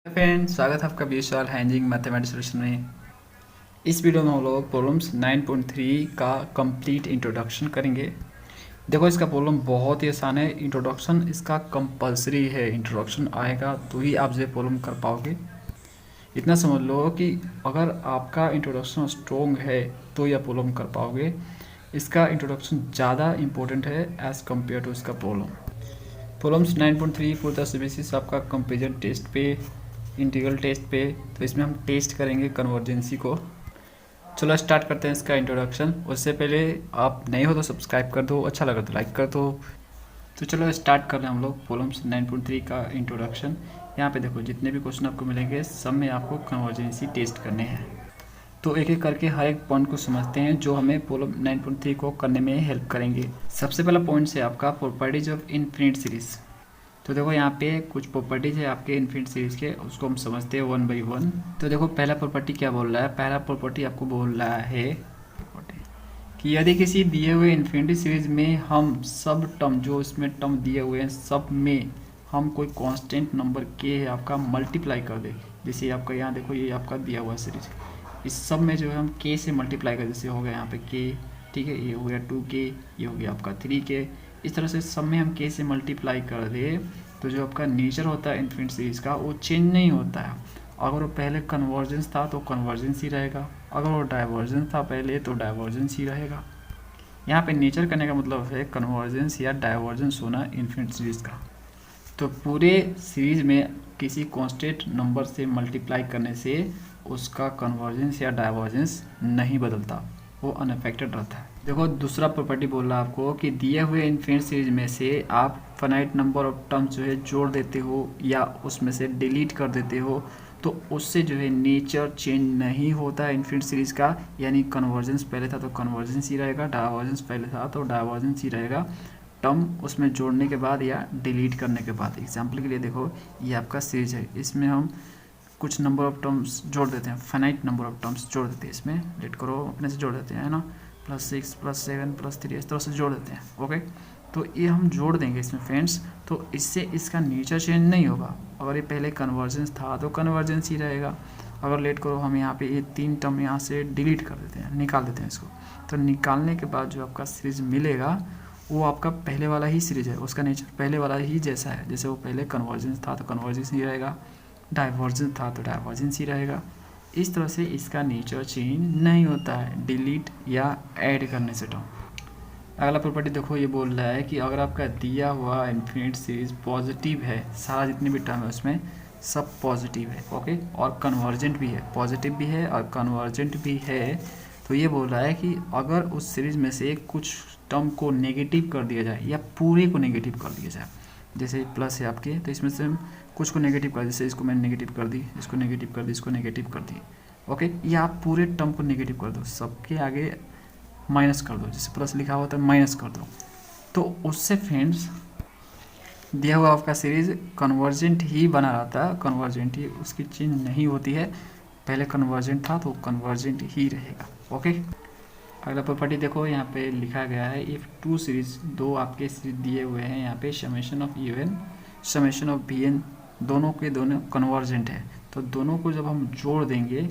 Friends, स्वागत है आपका विशाल हैंजिंग मैथमेटिक्स सॉल्यूशन में। इस वीडियो में हम लोग प्रॉब्लम्स 9.3 का कंप्लीट इंट्रोडक्शन करेंगे। देखो, इसका प्रॉब्लम बहुत ही आसान है। इंट्रोडक्शन इसका कंपलसरी है। इंट्रोडक्शन आएगा तो ही आप ये प्रॉब्लम कर पाओगे। इतना समझ लो कि अगर आपका इंट्रोडक्शन स्ट्रॉन्ग है तो यह प्रॉब्लम कर पाओगे। इसका इंट्रोडक्शन ज़्यादा इंपॉर्टेंट है एज़ कम्पेयर टू इसका प्रॉब्लम्स 9.3 पूरी तरह से बेसिस आपका कंपेरिजन टेस्ट पे, इंटीग्रल टेस्ट पे। तो इसमें हम टेस्ट करेंगे कन्वर्जेंसी को। चलो स्टार्ट करते हैं इसका इंट्रोडक्शन। उससे पहले आप नए हो तो सब्सक्राइब कर दो, अच्छा लगा तो लाइक कर दो। तो चलो स्टार्ट कर रहे हैं हम लोग प्रॉब्लम्स 9.3 का इंट्रोडक्शन। यहाँ पे देखो, जितने भी क्वेश्चन आपको मिलेंगे सब में आपको कन्वर्जेंसी टेस्ट करने हैं। तो एक एक करके हर एक पॉइंट को समझते हैं जो हमें प्रॉब्लम 9.3 को करने में हेल्प करेंगे। सबसे पहला पॉइंट है आपका प्रॉपर्टीज ऑफ इनफिनिट सीरीज। तो देखो, यहाँ पे कुछ प्रॉपर्टीज है आपके इनफिनिट सीरीज के, उसको हम समझते हैं वन बाई वन। तो देखो, पहला प्रॉपर्टी क्या बोल रहा है। पहला प्रॉपर्टी आपको बोल रहा है कि यदि किसी दिए हुए इनफिनिटी सीरीज में हम सब टर्म, जो इसमें टर्म दिए हुए हैं सब में हम कोई कांस्टेंट नंबर के है आपका मल्टीप्लाई कर दे। जैसे आपका यहाँ देखो, ये आपका दिया हुआ सीरीज, इस सब में जो है हम के से मल्टीप्लाई कर, जैसे हो गया यहाँ पे के, ठीक है, ये हो गया 2k, ये हो गया आपका 3k। इस तरह से सब में हम के से मल्टीप्लाई कर दे तो जो आपका नेचर होता है इनफिनिट सीरीज का वो चेंज नहीं होता है। अगर वो पहले कन्वर्जेंस था तो कन्वर्जेंस ही रहेगा, अगर वो डाइवर्जेंस था पहले तो डाइवर्जेंस ही रहेगा। यहाँ पे नेचर करने का मतलब है कन्वर्जेंस या डाइवर्जेंस होना इनफिनिट सीरीज का। तो पूरे सीरीज में किसी कांस्टेंट नंबर से मल्टीप्लाई करने से उसका कन्वर्जेंस या डाइवर्जेंस नहीं बदलता, वो अनअफेक्टेड रहता है। देखो, दूसरा प्रॉपर्टी बोल रहा है आपको कि दिए हुए इनफिनिट सीरीज में से आप फाइनाइट नंबर ऑफ टर्म्स जो है जोड़ देते हो या उसमें से डिलीट कर देते हो तो उससे जो है नेचर चेंज नहीं होता है इनफिनिट सीरीज का। यानी कन्वर्जेंस पहले था तो कन्वर्जेंस ही रहेगा, डाइवर्जेंस पहले था तो डाइवर्जेंस ही रहेगा, टर्म उसमें जोड़ने के बाद या डिलीट करने के बाद। एग्जाम्पल के लिए देखो, ये आपका सीरीज है, इसमें हम कुछ नंबर ऑफ टर्म्स जोड़ देते हैं, फाइनाइट नंबर ऑफ टर्म्स जोड़ देते हैं, इसमें लेट करो अपने से जोड़ देते हैं, है ना, +6 +7 +3 इस तरह से जोड़ देते हैं। ओके, तो ये हम जोड़ देंगे इसमें फ्रेंड्स, तो इससे इसका नेचर चेंज नहीं होगा। अगर ये पहले कन्वर्जेंस था तो कन्वर्जेंस ही रहेगा। अगर लेट करो हम यहाँ पे ये 3 टर्म यहाँ से डिलीट कर देते हैं, निकाल देते हैं इसको, तो निकालने के बाद जो आपका सीरीज मिलेगा वो आपका पहले वाला ही सीरीज है, उसका नेचर पहले वाला ही जैसा है। जैसे वो पहले कन्वर्जेंस था तो कन्वर्जेंस ही रहेगा, डाइवर्जेंस था तो डाइवर्जेंस ही रहेगा। इस तरह से इसका नेचर चेंज नहीं होता है डिलीट या ऐड करने से टर्म। अगला प्रॉपर्टी देखो, ये बोल रहा है कि अगर आपका दिया हुआ इनफिनिट सीरीज पॉजिटिव है, सारा जितने भी टर्म है उसमें सब पॉजिटिव है, ओके, और कन्वर्जेंट भी है, पॉजिटिव भी है और कन्वर्जेंट भी है। तो ये बोल रहा है कि अगर उस सीरीज में से कुछ टर्म को नेगेटिव कर दिया जाए या पूरे को नेगेटिव कर दिया जाए, जैसे प्लस है आपके, तो इसमें से कुछ को नेगेटिव कर, जैसे इसको मैंने नेगेटिव कर दी, इसको नेगेटिव कर दी, इसको नेगेटिव कर दी, ओके, या आप पूरे टर्म को नेगेटिव कर दो, सबके आगे माइनस कर दो, जैसे प्लस लिखा हुआ था माइनस कर दो, तो उससे फ्रेंड्स दिया हुआ आपका सीरीज कन्वर्जेंट ही बना रहता है, कन्वर्जेंट ही, उसकी चेंज नहीं होती है। पहले कन्वर्जेंट था तो कन्वर्जेंट ही रहेगा, ओके। अगला प्रॉपर्टी देखो, यहाँ पे लिखा गया है इफ़ टू सीरीज, दो आपके सीरीज दिए हुए हैं यहाँ पे, summation of UN summation of BN, दोनों के दोनों कन्वर्जेंट है, तो दोनों को जब हम जोड़ देंगे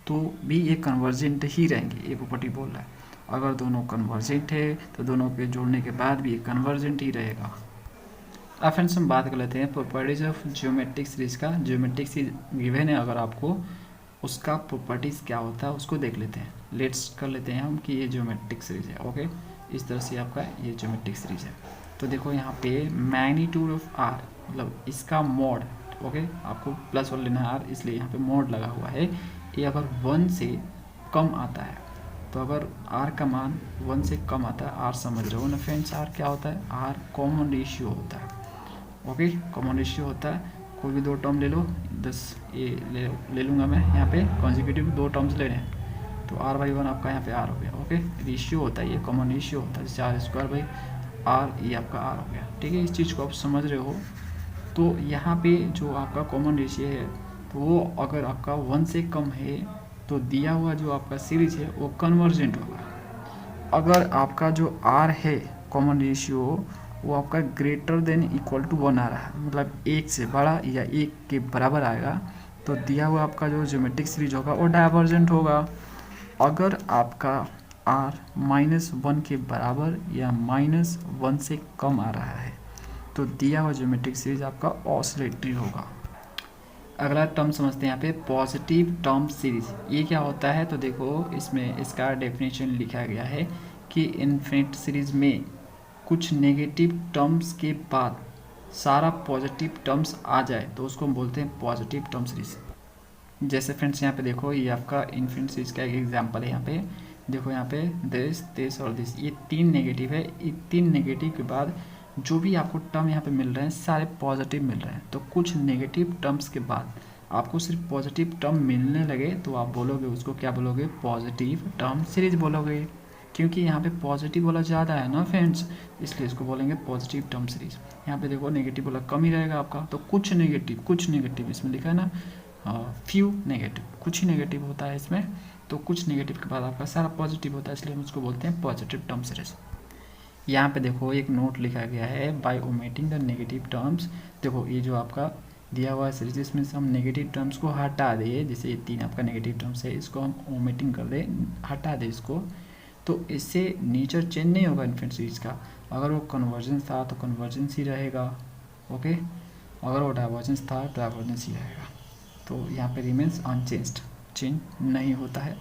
तो भी ये कन्वर्जेंट ही रहेंगे, ये प्रॉपर्टी बोल रहा है। अगर दोनों कन्वर्जेंट है तो दोनों के जोड़ने के बाद भी ये कन्वर्जेंट ही रहेगा। अब फ्रेंड्स हम बात कर लेते हैं प्रॉपर्टीज ऑफ ज्योमेट्रिक सीरीज का। ज्योमेट्रिक सीरीज गिवन है, अगर आपको उसका प्रॉपर्टीज क्या होता है उसको देख लेते हैं। लेट्स कर लेते हैं हम कि ये ज्योमेट्रिक सीरीज है, ओके, इस तरह से आपका ये ज्योमेट्रिक सीरीज है। तो देखो यहाँ पे मैग्नीट्यूड ऑफ R, मतलब इसका मॉड, ओके, आपको प्लस और लेना है R, इसलिए यहाँ पे मॉड लगा हुआ है। ये अगर 1 से कम आता है, तो अगर R का मान 1 से कम आता है, R समझ रहे हो ना फ्रेंड्स, R क्या होता है, R कॉमन रेशियो होता है, ओके, कॉमन रेशियो होता है। कोई भी दो टर्म ले लो, 10 ये ले लूँगा मैं, यहाँ पे कॉन्जिक्यूटिव 2 टर्म्स ले रहे हैं तो R/1 आपका यहाँ पे R हो गया, ओके, रेशियो होता है, ये कॉमन रेशियो होता है, 4² R, ये आपका R हो गया, ठीक है। इस चीज़ को आप समझ रहे हो। तो यहाँ पे जो आपका कॉमन रेशियो है तो वो अगर आपका 1 से कम है तो दिया हुआ जो आपका सीरीज है वो कन्वर्जेंट होगा। अगर आपका जो R है कॉमन रेशियो वो आपका ग्रेटर देन इक्वल टू 1 आ रहा है, मतलब 1 से बड़ा या 1 के बराबर आएगा, तो दिया हुआ आपका जो ज्योमेट्रिक सीरीज होगा वो डाइवर्जेंट होगा। अगर आपका r -1 के बराबर या -1 से कम आ रहा है तो दिया हुआ ज्योमेट्रिक सीरीज आपका ऑसिलेटरी होगा। अगला टर्म समझते हैं यहाँ पे पॉजिटिव टर्म सीरीज। ये क्या होता है, तो देखो इसमें इसका डेफिनेशन लिखा गया है कि इन्फिनिट सीरीज में कुछ नेगेटिव टर्म्स के बाद सारा पॉजिटिव टर्म्स आ जाए तो उसको हम बोलते हैं पॉजिटिव टर्म सीरीज। जैसे फ्रेंड्स यहाँ पे देखो, ये आपका इन्फिनिट सीरीज का एक एग्जांपल है। यहाँ पे देखो, यहाँ पे दिस और दिस, ये 3 नेगेटिव है। ये 3 नेगेटिव के बाद जो भी आपको टर्म यहाँ पे मिल रहे हैं सारे पॉजिटिव मिल रहे हैं। तो कुछ नेगेटिव टर्म्स के बाद आपको सिर्फ पॉजिटिव टर्म मिलने लगे तो आप बोलोगे उसको क्या बोलोगे, पॉजिटिव टर्म सीरीज बोलोगे, क्योंकि यहाँ पे पॉजिटिव वाला ज़्यादा है ना फ्रेंड्स, इसलिए इसको बोलेंगे पॉजिटिव टर्म सीरीज। यहाँ पे देखो नेगेटिव वाला कम ही रहेगा आपका, तो कुछ नेगेटिव इसमें लिखा है ना, फ्यू नेगेटिव, कुछ ही नेगेटिव होता है इसमें, तो कुछ नेगेटिव के बाद आपका सारा पॉजिटिव होता है, इसलिए हम उसको बोलते हैं पॉजिटिव टर्म सीरीज। यहाँ पे देखो एक नोट लिखा गया है, by omitting the negative terms. देखो ये जो आपका दिया हुआ सीरीज, इसमें से हम नेगेटिव टर्म्स को हटा दें, जैसे ये 3 आपका नेगेटिव टर्म्स है, इसको हम ओमिटिंग कर दें, हटा दें इसको, तो इससे नेचर चेंज नहीं होगा इन्फिनिट सीरीज का। अगर वो कन्वर्जेंस था तो कन्वर्जेंस ही रहेगा, ओके। अगर वो डाइवर्जेंस था तो डाइवर्जेंस ही रहेगा। तो यहाँ पे रिमेन्स अनचेंज्ड, चेंज नहीं होता है।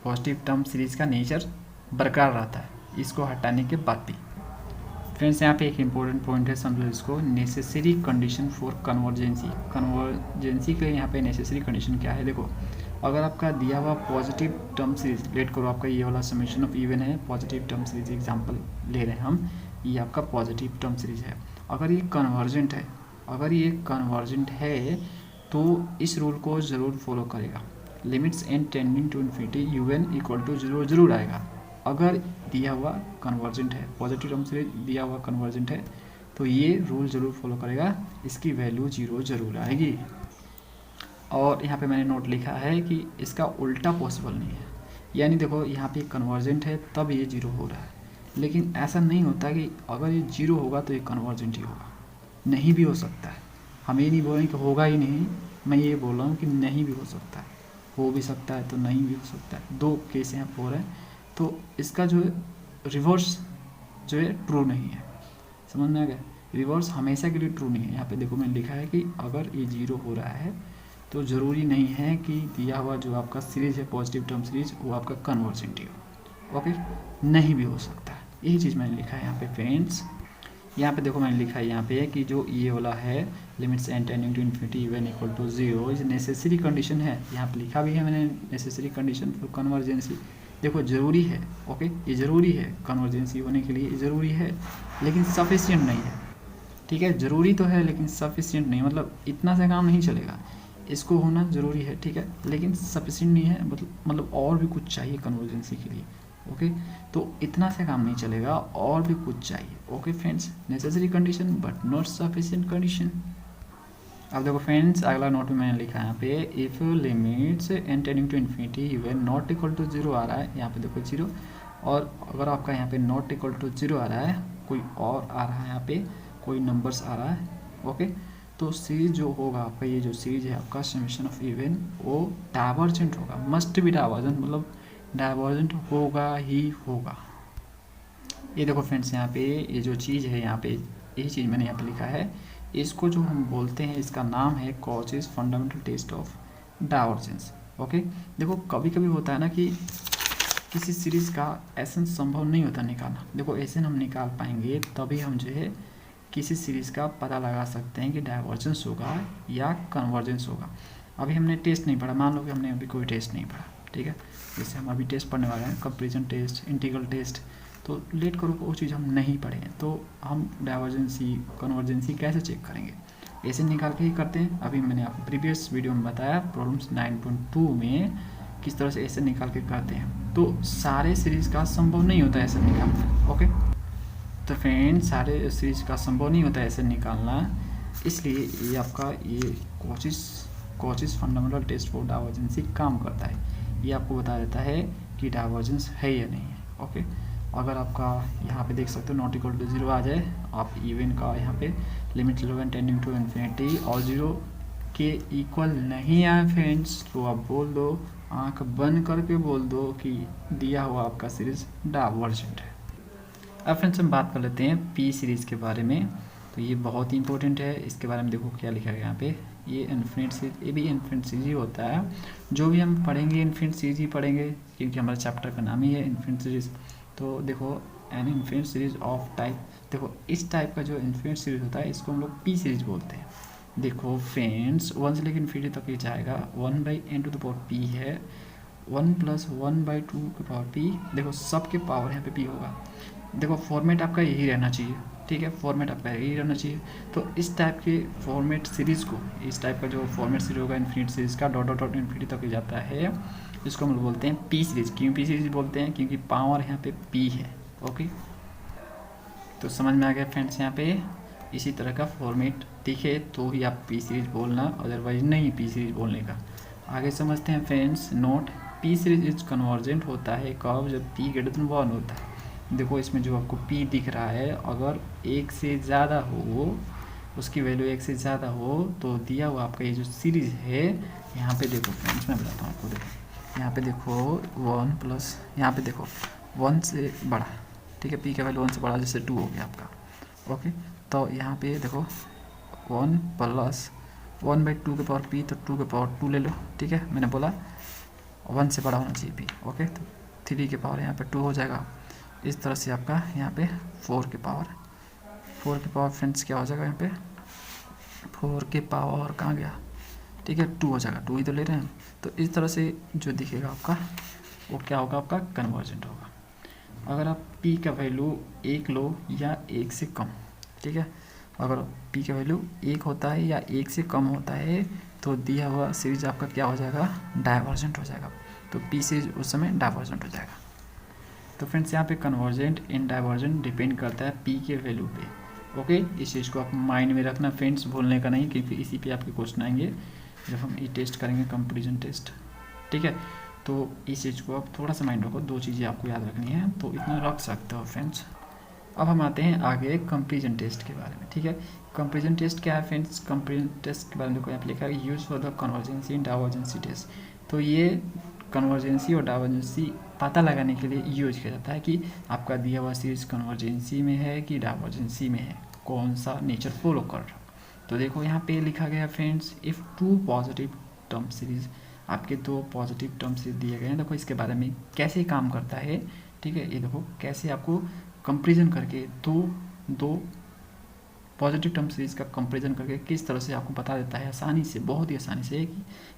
पॉजिटिव टर्म सीरीज का नेचर बरकरार रहता है इसको हटाने के बाद भी। फ्रेंड्स यहाँ पे एक इम्पोर्टेंट पॉइंट है, समझो इसको, नेसेसरी कंडीशन फॉर कन्वर्जेंसी। कन्वर्जेंसी के यहाँ पे नेसेसरी कंडीशन क्या है, देखो अगर आपका दिया हुआ पॉजिटिव टर्म सीरीज, लेट करो आपका ये वाला समेशन ऑफ इवन है, पॉजिटिव टर्म सीरीज एग्जांपल ले रहे हैं हम, ये आपका पॉजिटिव टर्म सीरीज है। अगर ये कन्वर्जेंट है तो इस रूल को ज़रूर फॉलो करेगा, limits n tending to infinity UN equal to 0 जरूर आएगा। अगर दिया हुआ कन्वर्जेंट है, पॉजिटिव टर्म सीरीज दिया हुआ कन्वर्जेंट है तो ये रूल ज़रूर फॉलो करेगा, इसकी वैल्यू 0 जरूर आएगी। और यहाँ पे मैंने नोट लिखा है कि इसका उल्टा पॉसिबल नहीं है, यानी देखो यहाँ पे कन्वर्जेंट है तब ये 0 हो रहा है, लेकिन ऐसा नहीं होता कि अगर ये 0 होगा तो ये कन्वर्जेंट ही होगा, नहीं भी हो सकता है। हम ये नहीं बोल रहे कि होगा ही नहीं, मैं ये बोल रहा हूँ कि नहीं भी हो सकता है, हो भी सकता है तो नहीं भी हो सकता है, 2 केस यहाँ हो रहे हैं। तो इसका जो है रिवर्स जो है ट्रू नहीं है, समझ में आ गया, रिवर्स हमेशा के लिए ट्रू नहीं है। यहाँ पे देखो मैंने लिखा है कि अगर ये 0 हो रहा है तो ज़रूरी नहीं है कि दिया हुआ जो आपका सीरीज है पॉजिटिव टर्म सीरीज वो आपका कन्वर्जेंट ही हो, ओके, नहीं भी हो सकता है। यही चीज़ मैंने लिखा है यहाँ पे फ्रेंड्स। यहाँ पे देखो मैंने लिखा है यहाँ पे कि जो ये वाला है limits n tending to infinity UN equal to 0 is necessary condition है, यहाँ पे लिखा भी है मैंने नेसेसरी कंडीशन फॉर कन्वर्जेंसी। देखो ज़रूरी है, ओके, ये ज़रूरी है कन्वर्जेंसी होने के लिए, ज़रूरी है लेकिन सफिशिएंट नहीं है, ठीक है, ज़रूरी तो है लेकिन सफिशिएंट नहीं, मतलब इतना से काम नहीं चलेगा, इसको होना ज़रूरी है, ठीक है, लेकिन सफिशिएंट नहीं है, मतलब और भी कुछ चाहिए कन्वर्जेंसी के लिए, ओके। तो इतना से काम नहीं चलेगा, और भी कुछ चाहिए, okay friends, necessary condition but not sufficient condition. अब देखो फ्रेंड्स अगला नोट में मैंने लिखा है यहाँ पे, if limits n tending to infinity UN not equal to 0 आ रहा है, यहाँ पे देखो 0, और अगर आपका यहाँ पे नॉट इक्वल टू 0 आ रहा है, कोई और आ रहा है, यहाँ पे कोई नंबर्स आ रहा है, ओके, तो सीरीज जो होगा आपका, ये जो सीरीज है आपका समेशन ऑफ इवन, वो डाइवर्जेंट होगा, मस्ट भी डाइवर्जेंट, मतलब डाइवर्जेंट होगा ही होगा। ये देखो फ्रेंड्स यहाँ पे ये जो चीज़ है, यहाँ पे यही चीज़ मैंने यहाँ पे लिखा है, इसको जो हम बोलते हैं इसका नाम है Cauchy's fundamental test of divergence, okay. देखो कभी कभी होता है ना कि किसी सीरीज़ का एसन संभव नहीं होता निकालना, देखो एसन हम निकाल पाएंगे तभी हम जो है किसी सीरीज़ का पता लगा सकते हैं कि डाइवर्जेंस होगा या कन्वर्जेंस होगा। अभी हमने टेस्ट नहीं पढ़ा, मान लो कि हमने अभी कोई टेस्ट नहीं पढ़ा, ठीक है, जैसे हम अभी टेस्ट पढ़ने वाले हैं कंपैरिजन टेस्ट, इंटीग्रल टेस्ट, तो लेट करो वो चीज़ हम नहीं पढ़े हैं, तो हम डाइवर्जेंसी कन्वर्जेंसी कैसे चेक करेंगे, ऐसे निकाल के ही करते हैं। अभी मैंने आपको प्रीवियस वीडियो में बताया प्रॉब्लम्स 9.2 में किस तरह से ऐसे निकाल के करते हैं, तो सारे सीरीज़ का संभव नहीं होता ऐसे निकालना, ओके। तो फ्रेंड्स सारे सीरीज का संभव नहीं होता ऐसे निकालना, इसलिए ये आपका ये Cauchy's fundamental test for divergency काम करता है, ये आपको बता देता है कि डाइवर्जेंस है या नहीं है, ओके। अगर आपका यहाँ पे देख सकते हो नॉट इक्वल टू 0 आ जाए, आप इवन का यहाँ पे लिमिट 11 टेंडिंग टू इन्फिनिटी और 0 के इक्वल नहीं आए फ्रेंड्स तो आप बोल दो, आंख बंद करके बोल दो कि दिया हुआ आपका सीरीज डाइवर्जेंट है। अब फ्रेंड्स हम बात कर लेते हैं पी सीरीज़ के बारे में। तो ये बहुत ही इंपॉर्टेंट है, इसके बारे में देखो क्या लिखा गया यहाँ पे। ये इन्फिनिट सीरीज, ये भी इन्फिनिट सीरीज ही होता है। जो भी हम पढ़ेंगे इन्फिनिट सीरीज ही पढ़ेंगे, क्योंकि हमारे चैप्टर का नाम ही है इन्फिनिट सीरीज। तो देखो an infinite series of type, देखो इस टाइप का जो इन्फिनिट सीरीज होता है इसको हम लोग पी सीरीज बोलते हैं। देखो फ्रेंड्स 1 से लेकर इन्फिनिटी तक ये जाएगा, 1/n⁻p है, 1 + 1/2p। देखो सबके पावर यहाँ पे p होगा। देखो फॉर्मेट आपका यही रहना चाहिए, ठीक है, फॉर्मेट आपका यही रहना चाहिए। तो इस टाइप के फॉर्मेट सीरीज़ को, इस टाइप का जो फॉर्मेट सीरीज होगा इन्फिनिट सीरीज़ का, डॉट डॉट डॉट इन्फिनिटी तक जाता है, इसको हम लोग बोलते हैं पी सीरीज़। क्यों पी सीरीज़ बोलते हैं? क्योंकि पावर यहाँ पे p है। ओके, तो समझ में आ गया फ्रेंड्स। यहाँ पे इसी तरह का फॉर्मेट दिखे तो ही आप पी सीरीज बोलना, अदरवाइज नहीं पी सीरीज बोलने का। आगे समझते हैं friends. Note, P series is convergent होता है कब? जब p > 1 होता है। देखो इसमें जो आपको p दिख रहा है, अगर 1 से ज़्यादा हो, उसकी वैल्यू 1 से ज़्यादा हो, तो दिया हुआ आपका ये जो सीरीज़ है, यहाँ पे देखो फ्रेंड्स मैं बताता हूँ आपको। देखो यहाँ पे देखो 1 प्लस, यहाँ पे देखो 1 से बड़ा, ठीक है, p का वैल्यू 1 से बड़ा, जैसे 2 हो गया आपका। ओके, तो यहाँ पे देखो 1 + 1/2p, तो 2 ले लो, ठीक है, मैंने बोला 1 से बड़ा होना चाहिए p। ओके, तो 3 के पावर यहाँ पे 2 हो जाएगा। इस तरह से आपका यहाँ पे 4 के पावर फ्रेंड्स क्या हो जाएगा? यहाँ पे 4 के पावर कहाँ गया? ठीक है, 2 हो जाएगा, 2 ही तो ले रहे हैं। तो इस तरह से जो दिखेगा आपका वो क्या होगा? आपका कन्वर्जेंट होगा। अगर आप p का वैल्यू 1 लो या 1 से कम, ठीक है, अगर p का वैल्यू 1 होता है या 1 से कम होता है तो दिया हुआ सीरीज आपका क्या हो जाएगा? डाइवर्जेंट हो जाएगा। तो p सीरीज उस समय डाइवर्जेंट हो जाएगा। तो फ्रेंड्स यहाँ पे कन्वर्जेंट एंड डाइवर्जेंट डिपेंड करता है p के वैल्यू पे। ओके, इस चीज़ को आप माइंड में रखना फ्रेंड्स, भूलने का नहीं, क्योंकि इसी पे आपके क्वेश्चन आएंगे जब हम ये टेस्ट करेंगे, कंपैरिजन टेस्ट, ठीक है। तो इस चीज़ को आप थोड़ा सा माइंड रखो, 2 चीज़ें आपको याद रखनी है, तो इतना रख सकते हो फ्रेंड्स। अब हम आते हैं आगे कंपैरिजन टेस्ट के बारे में, ठीक है। कंपैरिजन टेस्ट क्या है फ्रेंड्स? कंपैरिजन टेस्ट के बारे में देखो यहाँ पे लिखा है use for the convergency and divergency test. तो ये कन्वर्जेंसी और डाइवर्जेंसी पता लगाने के लिए यूज किया जाता है कि आपका दिया हुआ सीरीज कन्वर्जेंसी में है कि डाइवर्जेंसी में है, कौन सा नेचर फॉलो कर रहा। तो देखो यहाँ पे लिखा गया friends, if 2 positive term series, आपके 2 पॉजिटिव टर्म सीरीज दिए गए हैं। देखो इसके बारे में कैसे काम करता है, ठीक है, ये देखो कैसे आपको कंपेरिजन करके दो पॉजिटिव टर्म सीरीज का कंपेरिजन करके किस तरह से आपको बता देता है आसानी से, बहुत ही आसानी से,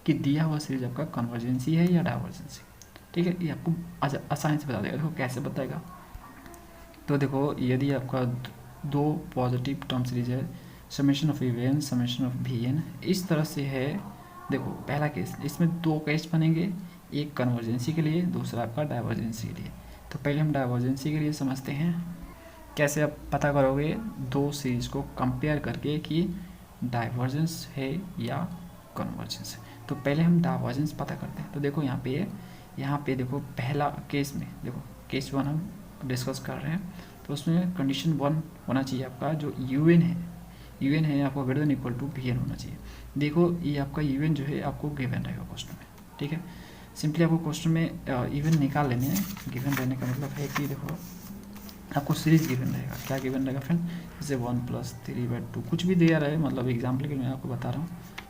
कि दिया हुआ सीरीज आपका कन्वर्जेंसी है या डाइवर्जेंसी, ठीक है। ये आपको आसानी से बता देगा। देखो कैसे बताएगा, तो देखो यदि आपका 2 पॉजिटिव टर्म सीरीज है, summation of even summation of v इस तरह से है। देखो पहला केस, इसमें 2 केस बनेंगे, एक कन्वर्जेंसी के लिए, दूसरा आपका डाइवर्जेंसी के लिए। तो पहले हम डाइवर्जेंसी के लिए समझते हैं। कैसे आप पता करोगे 2 सीरीज को कंपेयर करके कि डाइवर्जेंस है या कन्वर्जेंस है? तो पहले हम डाइवर्जेंस पता करते हैं। तो देखो यहाँ पे देखो पहला केस में, देखो केस 1 हम डिस्कस कर रहे हैं, तो उसमें कंडीशन 1 होना चाहिए आपका जो यूएन है आपको greater than equal to v n होना चाहिए। देखो ये आपका यूएन जो है आपको गिवन रहेगा क्वेश्चन में, ठीक है। सिंपली आपको क्वेश्चन में यूएन निकाल लेने हैं। गिवन रहने का मतलब है कि देखो आपको सीरीज गिवन रहेगा। क्या गिवन रहेगा फ्रेंड? जैसे 1 + 3/2 कुछ भी दिया रहे, मतलब एग्जाम्पल के लिए मैं आपको बता रहा हूँ,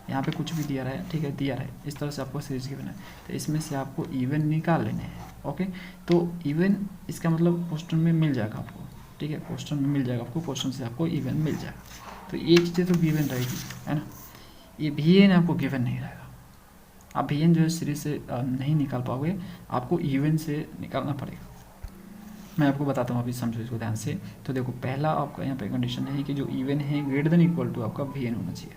यहाँ पे कुछ भी दिया रहा है, ठीक है, दिया रहे, इस तरह से आपको सीरीज गिवन है। तो इसमें से आपको इवन निकाल लेने हैं। ओके, तो इवन इसका मतलब क्वेश्चन में मिल जाएगा आपको, ठीक है, क्वेश्चन में मिल जाएगा आपको, क्वेश्चन से आपको इवन मिल जाएगा। तो ये चीज़ें तो गिवन रहेगी, है ना। ये वी एन आपको गिवन नहीं रहेगा। आप वी एन जो है सीरीज से नहीं निकाल पाओगे, आपको इवन से निकालना पड़ेगा। मैं आपको बताता हूँ, अभी समझो इसको ध्यान से। तो देखो पहला आपका यहाँ पे कंडीशन है कि जो इवन है ग्रेटर देन इक्वल टू आपका वी एन होना चाहिए।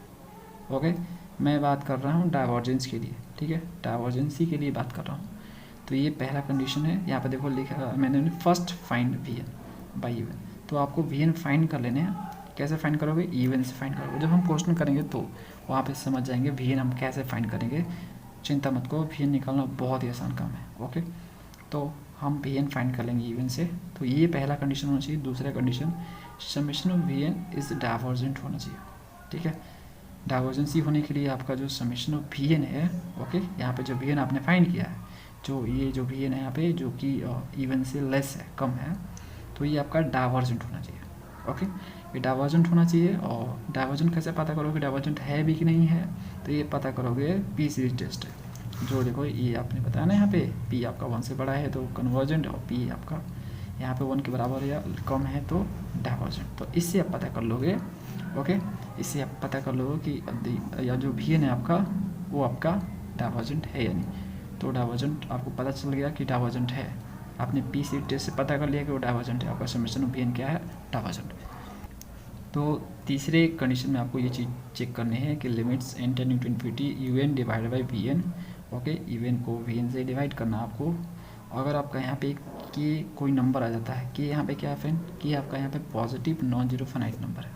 ओके, मैं बात कर रहा हूँ डाइवर्जेंस के लिए, ठीक है, डाइवर्जेंसी के लिए बात कर रहा हूँ। तो ये पहला कंडीशन है। यहाँ पे देखो लिखा मैंने first find v n by even. तो आपको वी एन फाइंड कर लेने हैं। कैसे फाइंड करोगे? इवन से फाइंड करोगे। जब हम क्वेश्चन करेंगे तो वहाँ पे समझ जाएंगे वी एन हम कैसे फाइंड करेंगे। चिंता मत करो, वी एन निकालना बहुत ही आसान काम है। ओके, तो हम वी एन फाइंड कर लेंगे इवन से। तो ये पहला कंडीशन होना चाहिए। दूसरा condition, summation of v n is divergent होना चाहिए, ठीक है। डाइवर्जेंसी होने के लिए आपका जो समेशन ऑफ वी एन है, ओके, यहाँ पे जो वी एन आपने फाइंड किया है, जो ये जो वी एन है यहाँ पे जो कि इवन से लेस है, कम है, तो ये आपका डाइवर्जेंट होना चाहिए। ओके, ये डाइवर्जेंट होना चाहिए। और डाइवर्जेंट कैसे पता करोगे डाइवर्जेंट है भी कि नहीं है, तो ये पता करोगे पी सीरीज टेस्ट है। जो देखो ये आपने बताया ना, यहाँ पे पी आपका 1 से बड़ा है तो कन्वर्जेंट, और पी आपका यहाँ पे 1 के बराबर या कम है तो डाइवर्जेंट। तो इससे आप पता कर लोगे, ओके, इससे आप पता कर लोगे कि या जो वी एन है आपका वो आपका डाइवर्जेंट है या नहीं। तो डाइवर्जेंट आपको पता चल गया कि डाइवर्जेंट है, आपने पी सीरीज टेस्ट से पता कर लिया कि वो डाइवर्जेंट है, आपका समेशन ऑफ वी एन क्या है, डाइवर्जेंट। तो तीसरे कंडीशन में आपको ये चीज़ चेक करनी है कि limits n tending to infinity u n divide by v n. Okay, u n को वी एन से डिवाइड करना आपको। अगर आपका यहाँ पे के कोई नंबर आ जाता है, कि यहाँ पे क्या है फ्रेंड, कि आपका यहाँ पे positive non zero finite number है,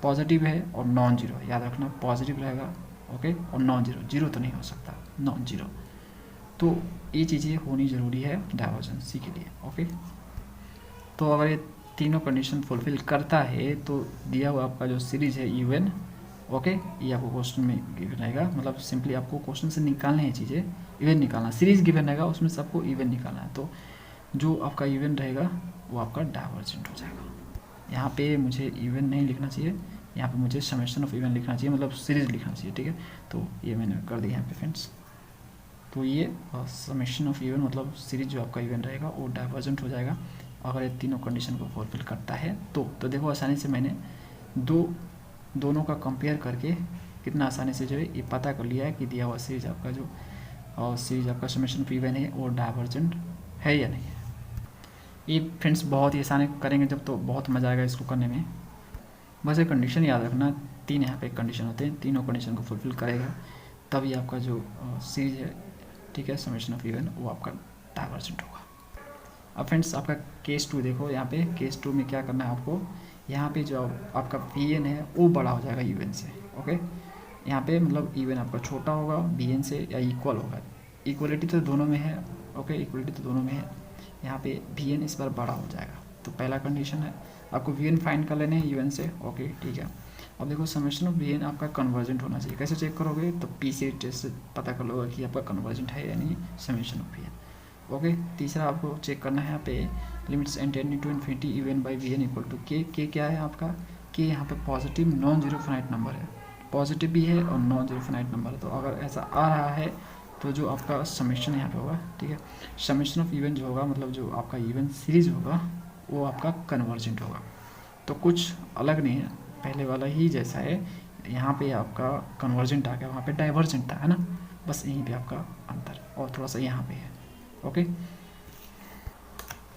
पॉजिटिव है और नॉन जीरो, याद रखना पॉजिटिव रहेगा, ओके, और नॉन जीरो, जीरो तो नहीं हो सकता, नॉन जीरो। तो ये चीज़ें होनी ज़रूरी है डाइवर्जेंसी के लिए। ओके, तो अगर ये तीनों कंडीशन फुलफिल करता है तो दिया हुआ आपका जो सीरीज है यू एन, ओके, ये आपको क्वेश्चन में गिवन रहेगा, मतलब सिंपली आपको क्वेश्चन से निकालने हैं चीज़ें, इवन निकालना, सीरीज गिवन रहेगा उसमें से आपको इवन निकालना है। तो जो आपका इवन रहेगा वो आपका डाइवर्जेंट हो जाएगा। यहाँ पे मुझे इवन नहीं लिखना चाहिए, यहाँ पे मुझे समेशन ऑफ इवन लिखना चाहिए, मतलब सीरीज लिखना चाहिए, ठीक है। तो ये मैंने कर दिया यहाँ पे फ्रेंड्स। तो ये समेशन ऑफ इवन मतलब सीरीज जो आपका इवन रहेगा वो डाइवर्जेंट हो जाएगा अगर ये तीनों कंडीशन को फुलफिल करता है। तो देखो आसानी से मैंने दोनों का कंपेयर करके कितना आसानी से जो है ये पता कर लिया है कि दिया हुआ सीरीज आपका जो सीरीज आपका समेशन ऑफ इवन है वो डाइवर्जेंट है या नहीं है। ये फ्रेंड्स बहुत ही आसान करेंगे जब, तो बहुत मज़ा आएगा इसको करने में। बस एक कंडीशन याद रखना, 3 यहाँ पे कंडीशन होते हैं, तीनों कंडीशन को फुलफिल करेगा तभी आपका जो सीरीज है, ठीक है, समेशन ऑफ इवन, वो आपका डाइवर्जेंट होगा। अब फ्रेंड्स आपका केस 2 देखो, यहाँ पे केस 2 में क्या करना है आपको, यहाँ पे जो आपका वी एन है वो बड़ा हो जाएगा यू एन से। ओके, यहाँ पे मतलब यू एन आपका छोटा होगा वी एन से या इक्वल होगा, इक्वलिटी तो दोनों में है, ओके, इक्वलिटी तो दोनों में है। यहाँ पे वी एन इस बार बड़ा हो जाएगा, तो पहला कंडीशन है आपको वी एन फाइंड कर लेने हैं यू एन से। ओके, ठीक है। अब देखो समेशन ऑफ वी एन आपका कन्वर्जेंट होना चाहिए, कैसे चेक करोगे, तो पी सीरीज टेस्ट से पता कर लोगे कि आपका कन्वर्जेंट है या नहीं summation of v n. Okay, तीसरा आपको चेक करना है यहाँ पे limits n tending to infinity u n by v n equal to k क्या है आपका, के यहाँ पे positive non zero finite number है, पॉजिटिव भी है और नॉन जीरो फाइनाइट नंबर है। तो अगर ऐसा आ रहा है तो जो आपका समेशन यहाँ पे होगा, ठीक है, समेशन ऑफ इवन जो होगा मतलब जो आपका इवन सीरीज होगा वो आपका कन्वर्जेंट होगा। तो कुछ अलग नहीं है, पहले वाला ही जैसा है, यहाँ पे आपका कन्वर्जेंट आ गया, वहाँ पे डाइवर्जेंट था, है ना, बस यहीं पे आपका अंतर और थोड़ा सा यहाँ पे है। ओके,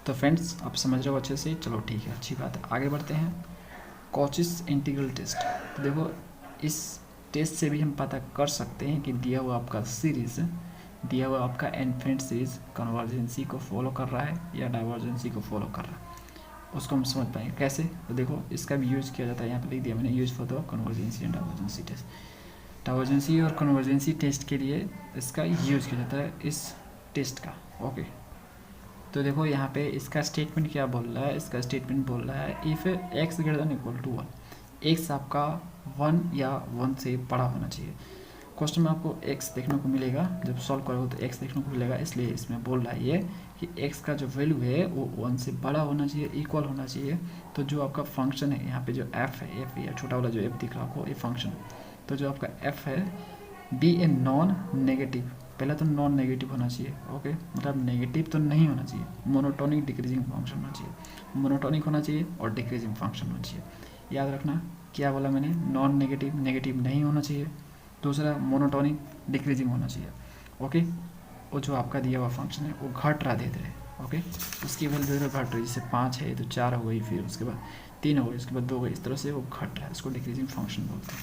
तो फ्रेंड्स आप समझ रहे हो अच्छे से, चलो ठीक है, अच्छी बात है, आगे बढ़ते हैं। कॉचीज इंटीग्रल टेस्ट, तो देखो इस टेस्ट से भी हम पता कर सकते हैं कि दिया हुआ आपका सीरीज, दिया हुआ आपका इन्फिनिट सीरीज कन्वर्जेंसी को फॉलो कर रहा है या डाइवर्जेंसी को फॉलो कर रहा है, उसको हम समझ पाएंगे कैसे। तो देखो इसका भी यूज़ किया जाता है, यहाँ पे लिख दिया मैंने, use for the convergency and divergency test. Divergency और कन्वर्जेंसी टेस्ट के लिए इसका यूज़ किया जाता है इस टेस्ट का। ओके, तो देखो यहाँ पे इसका स्टेटमेंट क्या बोल रहा है, इसका स्टेटमेंट बोल रहा है if x greater than equal to 1, x आपका 1 या 1 से बड़ा होना चाहिए। क्वेश्चन में आपको x देखने को मिलेगा, जब सॉल्व करोगे तो x देखने को मिलेगा, इसलिए इसमें बोल रहा है ये कि x का जो वैल्यू है वो 1 से बड़ा होना चाहिए, इक्वल होना चाहिए। तो जो आपका फंक्शन है यहाँ पे जो f है, f या छोटा वाला जो f दिख रहा हो ये फंक्शन, तो जो आपका f है बी ए नॉन नेगेटिव, पहले तो नॉन नेगेटिव होना चाहिए, ओके, मतलब नेगेटिव तो नहीं होना चाहिए, मोनोटोनिक डिक्रीजिंग फंक्शन होना चाहिए, मोनोटोनिक होना चाहिए और डिक्रीजिंग फंक्शन होना चाहिए। याद रखना क्या बोला मैंने, नॉन नेगेटिव, नेगेटिव नहीं होना चाहिए, दूसरा मोनोटोनिक डिक्रीजिंग होना चाहिए। ओके, वो जो आपका दिया हुआ फंक्शन है वो घट रहा धीरे धीरे, ओके, उसकी वैल्यू धीरे घट रही, जैसे 5 है तो 4 हो गई, फिर उसके बाद 3 हो गई, उसके बाद 2 हो गई, इस तरह से वो घट रहा है, इसको डिक्रीजिंग फंक्शन बोलते हैं,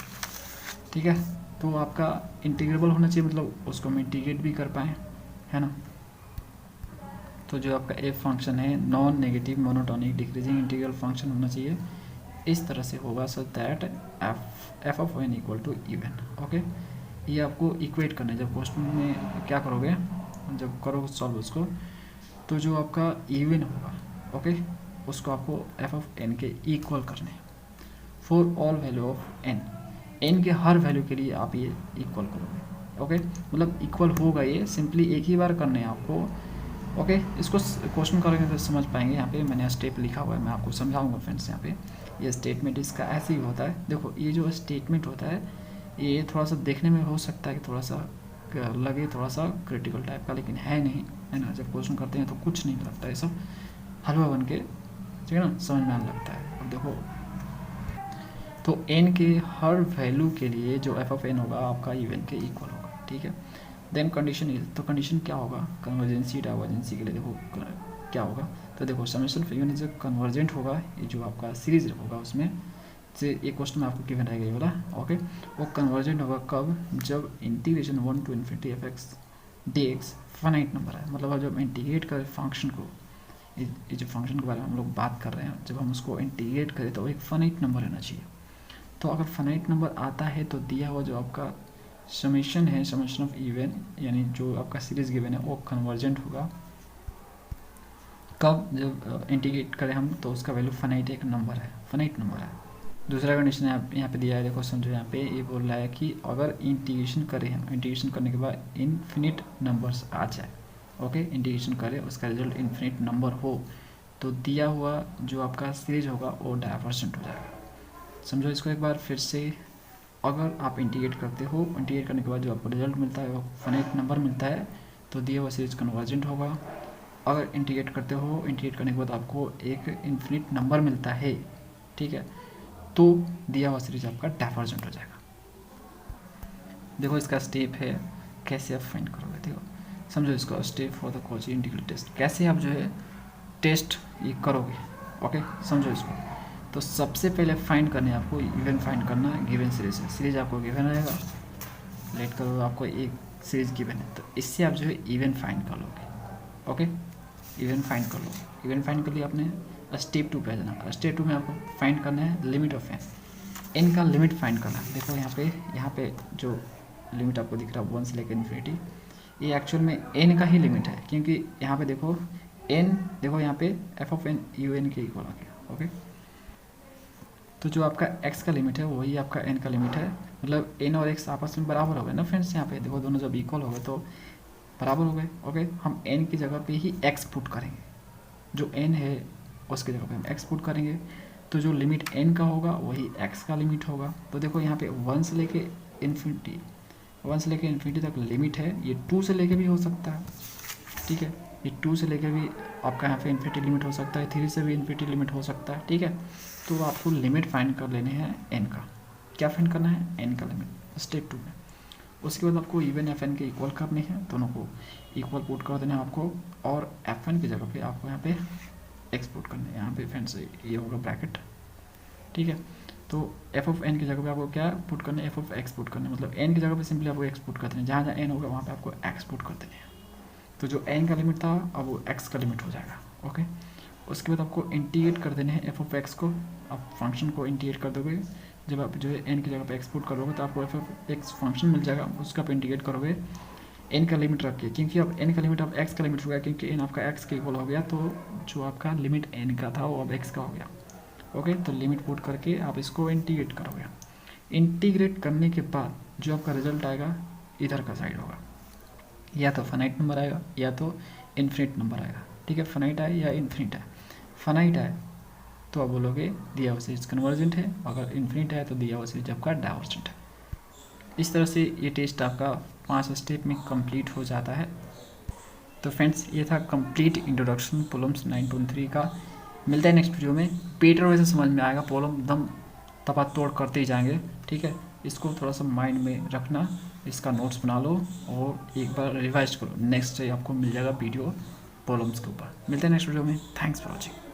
ठीक है। तो आपका इंटीग्रेबल होना चाहिए, मतलब उसको हम इंटीग्रेट भी कर पाएँ, है ना। तो जो आपका एफ फंक्शन है non negative monotonic decreasing integral function होना चाहिए, इस तरह से होगा so that f of n equal to even. Okay, ये आपको इक्वेट करना है, जब क्वेश्चन में क्या करोगे, जब करोगे सॉल्व उसको, तो जो आपका इवन होगा, ओके, उसको आपको एफ ऑफ एन के इक्वल करना है for all value of n. N के हर वैल्यू के लिए आप ये इक्वल करोगे। ओके, मतलब इक्वल होगा, ये सिंपली एक ही बार करने हैं आपको। ओके, इसको क्वेश्चन करेंगे तो समझ पाएंगे। यहाँ पे मैंने स्टेप लिखा हुआ है, मैं आपको समझाऊंगा फ्रेंड्स। यहाँ पे ये स्टेटमेंट इसका ऐसे ही होता है। देखो ये जो स्टेटमेंट होता है ये थोड़ा सा देखने में हो सकता है कि थोड़ा सा लगे थोड़ा सा क्रिटिकल टाइप का, लेकिन है नहीं, है ना। जब क्वेश्चन करते हैं तो कुछ नहीं लगता, ये सब हलवा बन के, ठीक है ना, समझ में आने लगता है। अब देखो, तो एन के हर वैल्यू के लिए जो एफ ऑफ एन होगा आपका इवन के इक्वल होगा, ठीक है। देन कंडीशन इज, तो कंडीशन क्या होगा, कन्वर्जेंसी डाइवर्जेंसी के लिए देखो क्या होगा। तो देखो समेशन ऑफ इवन जो कन्वर्जेंट होगा, ये जो आपका सीरीज होगा उसमें से एक क्वेश्चन में आपको गिवन रहेगा ये वाला। ओके, वो कन्वर्जेंट होगा कब, जब integration 1 to infinity F x D x finite number है। मतलब जब इंटीग्रेट करें फंक्शन को, ये जो फंक्शन के बारे में हम लोग बात कर रहे हैं, जब हम उसको इंटीग्रेट करें तो एक फाइनाइट नंबर रहना चाहिए। तो अगर फाइनाइट नंबर आता है तो दिया हुआ जो आपका समेशन है, समेशन ऑफ इवन यानी जो आपका सीरीज गिवन है वो कन्वर्जेंट होगा कब, जब इंटीग्रेट करें हम तो उसका वैल्यू फाइनाइट एक नंबर है, फाइनाइट नंबर है। दूसरा कंडीशन यहाँ पे दिया है, देखो समझो, यहाँ पे ये बोल रहा है कि अगर इंटीग्रेशन करें हम, इंटीग्रेशन करने के बाद इन्फिनिट नंबर्स आ जाए, ओके, इंटीग्रेशन करें उसका रिजल्ट इन्फिनिट नंबर हो तो दिया हुआ जो आपका सीरीज होगा वो डाइवर्जेंट हो जाएगा। समझो इसको एक बार फिर से, अगर आप इंटीग्रेट करते हो, इंटीग्रेट करने के बाद जो आपको रिजल्ट मिलता है वो फाइनाइट नंबर मिलता है तो दिया हुआ सीरीज कन्वर्जेंट होगा। अगर इंटीग्रेट करते हो, इंटीग्रेट करने के बाद आपको एक इन्फिनिट नंबर मिलता है, ठीक है, तो दिया हुआ सीरीज आपका डाइवर्जेंट हो जाएगा। देखो इसका स्टेप है कैसे आप फाइंड करोगे। देखो समझो इसको, step for the Cauchy integral test, कैसे आप जो है टेस्ट ये करोगे। ओके, समझो इसको। तो सबसे पहले फाइंड करने आपको इवन फाइंड करना है गिवन सीरीज है। सीरीज आपको गिवन रहेगा, लेट करो आपको एक सीरीज गिवन है तो इससे आप जो है इवन फाइंड कर लोगे। ओके, इवन फाइंड कर लो। इवन फाइंड कर लिया आपने, स्टेप 2 पे आ जाना। स्टेप 2 में आपको फाइंड करना है लिमिट ऑफ एन, एन का लिमिट फाइंड करना है। देखो यहाँ पे जो लिमिट आपको दिख रहा है 1 से लेकर इन्फिनिटी, ये एक्चुअल में एन का ही लिमिट है, क्योंकि यहाँ पे देखो एन, देखो यहाँ पे f of n u n के इक्वल आ गया। ओके, तो जो आपका एक्स का लिमिट है वही आपका एन का लिमिट है, मतलब एन और एक्स आपस में बराबर हो गए ना फ्रेंड्स। यहाँ पे देखो दोनों जब इक्वल हो गए तो बराबर हो गए। ओके, हम एन की जगह पे ही एक्स पुट करेंगे, जो एन है उसकी जगह पे हम एक्स पुट करेंगे, तो जो लिमिट एन का होगा वही एक्स का लिमिट होगा। तो देखो यहाँ पे 1 से लेके इन्फिनिटी, 1 से लेके इन्फिनिटी तक लिमिट है, ये 2 से लेके भी हो सकता है, ठीक है, ये 2 से लेके भी आपका यहाँ पे इन्फिनिटी लिमिट हो सकता है, 3 से भी इन्फिनिटी लिमिट हो सकता है, ठीक है। तो आपको लिमिट फाइंड कर लेने हैं एन का। क्या फाइंड करना है, एन का लिमिट, स्टेप 2 में। उसके बाद आपको इवन एफ एन के इक्वल करने हैं, दोनों को इक्वल पुट कर देना है आपको, और एफ एन की जगह पे आपको यहाँ पे एक्सपोर्ट करना है। यहाँ पे फ्रेंड्स ये होगा ब्रैकेट, ठीक है। तो एफ ऑफ एन की जगह पे आपको क्या पुट करना है, एफ ऑफ एक्स पुट करना है, मतलब एन की जगह पे सिंपली आपको एक्सपोर्ट कर देना है, जहाँ जहाँ एन होगा वहाँ पे आपको एक्सपोर्ट कर देना है। तो जो एन का लिमिट था अब वो एक्स का लिमिट हो जाएगा। ओके, उसके बाद आपको इंटीग्रेट कर देने हैं एफ ऑफ एक्स को, आप फंक्शन को इंटीग्रेट कर दोगे। जब आप जो है एन की जगह पे एक्सपोर्ट करोगे तो आपको एफ ऑफ एक्स फंक्शन मिल जाएगा, उसका आप इंटीग्रेट करोगे एन का लिमिट रख के, क्योंकि अब एन का लिमिट अब एक्स का लिमिट हो गया, क्योंकि एन आपका एक्स के इक्वल हो गया, तो जो आपका लिमिट एन का था वो अब एक्स का हो गया। ओके, तो लिमिट पुट करके आप इसको इंटीग्रेट करोगे। इंटीग्रेट करने के बाद जो आपका रिजल्ट आएगा इधर का साइड होगा, या तो फाइनाइट नंबर आएगा या तो इन्फिनिट नंबर आएगा, ठीक है। फाइनाइट आए या इन्फिनिट आए, फाइनाइट आए तो आप बोलोगे दिया हुआ सीरीज कन्वर्जेंट है, अगर इन्फिनिट है तो दिया हुआ सीरीज आपका डाइवर्जेंट है। इस तरह से ये टेस्ट आपका 5 स्टेप में कंप्लीट हो जाता है। तो फ्रेंड्स ये था कंप्लीट इंट्रोडक्शन प्रॉब्लम्स 9.3 का। मिलता है नेक्स्ट वीडियो में। पेटर वैसे समझ में आएगा, प्रॉब्लम दम तपा तोड़ करते ही जाएंगे, ठीक है। इसको थोड़ा सा माइंड में रखना, इसका नोट्स बना लो और एक बार रिवाइज करो, नेक्स्ट डे आपको मिल जाएगा वीडियो प्रॉब्लम्स के ऊपर। मिलते हैं नेक्स्ट वीडियो में। Thanks for watching.